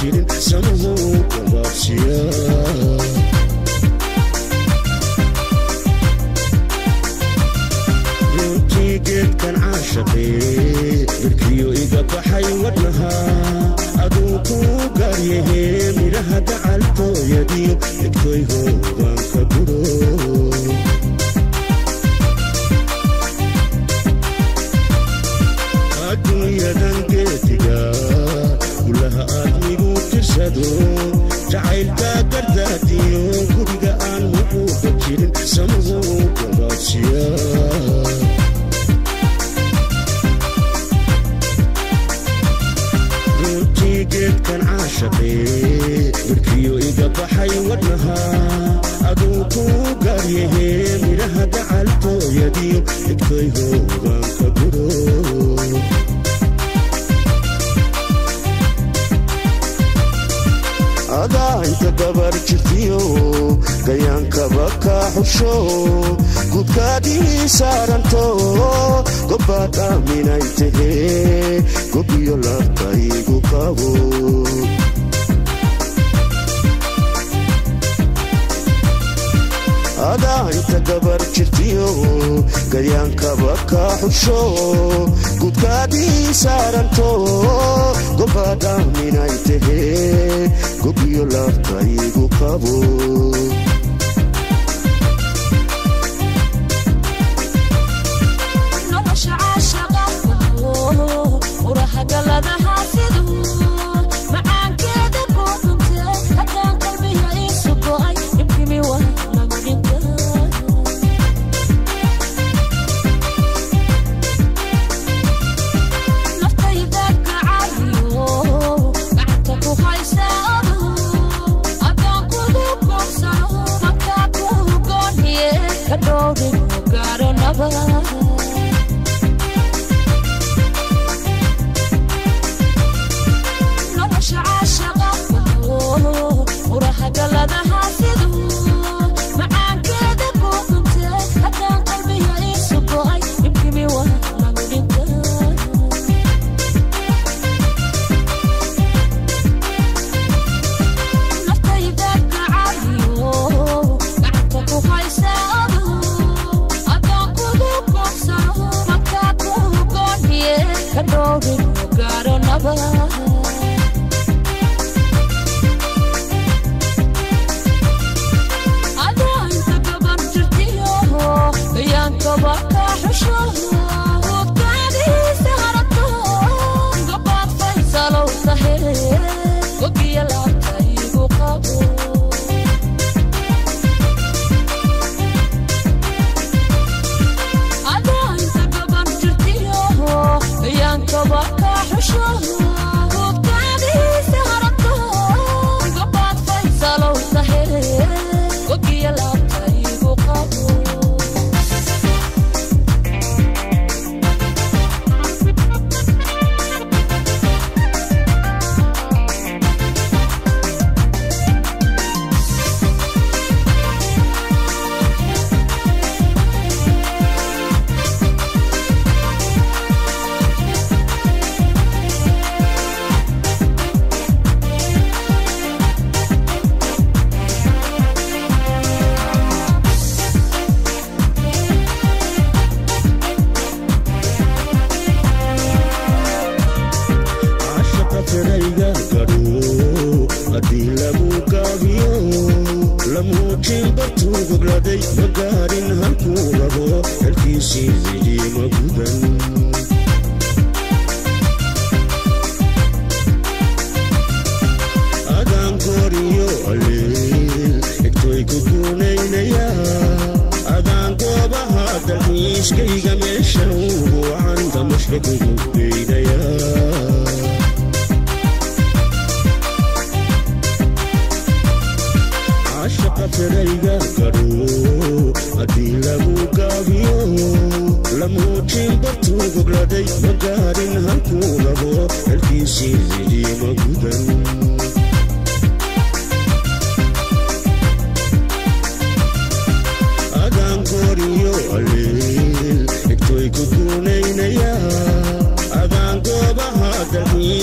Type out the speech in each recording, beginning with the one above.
jirin samuhu gabaabsiya runtii geedkan caashaqee birkiyo iga baxay wadnaha aduu ku gaaryahe midhaha gacaltooyadiyo egtoyhoodaan ka guro adduunyadan geediga gulaha aadmigu tirsado jacaylka gardaadiyo guriga aan wuxuuga jirin samuhu gabaabsiya runtii geedkan caashaqee birkiyo iga baxay wadnaha aduu ku gaaryahe midhaha gacaltooyadiyo egtoyhoodaan ka guro adaa inta gabar jirtiyo gayaankaba ka xusho gudkaadii saaranto gobbaad aaminay tahee gobiyo labtaygu qabo adaa inta gabar jirtiyo gayaankaba ka xusho gudkaadii saaranto gobbaad aaminay tahee gobiyo labtaygu qabo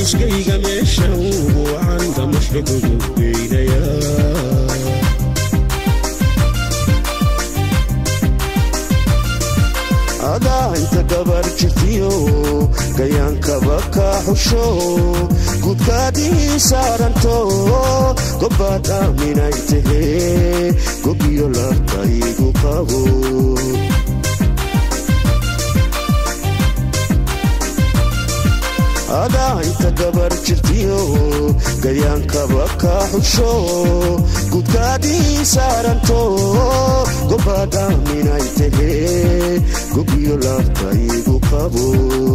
iskayga meesha uu caan لقلوبينيا هذا انت قبر جرتيو قيان كبكا حشو قد كادي سارنتو قبات آمين ايته قبيو لارتايقو قابو هذا انت قبر جرتيو قيان كبكا حشو قد كادي سارنتو قبات آمين ايته قبيو لارتايقو قابو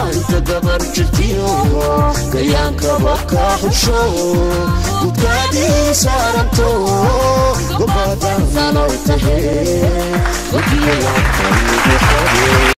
انت قبر جرتيو قيان كبكا حشو قد كادي سارنتو قبات آمين ايته قبيو لارتايقو قابو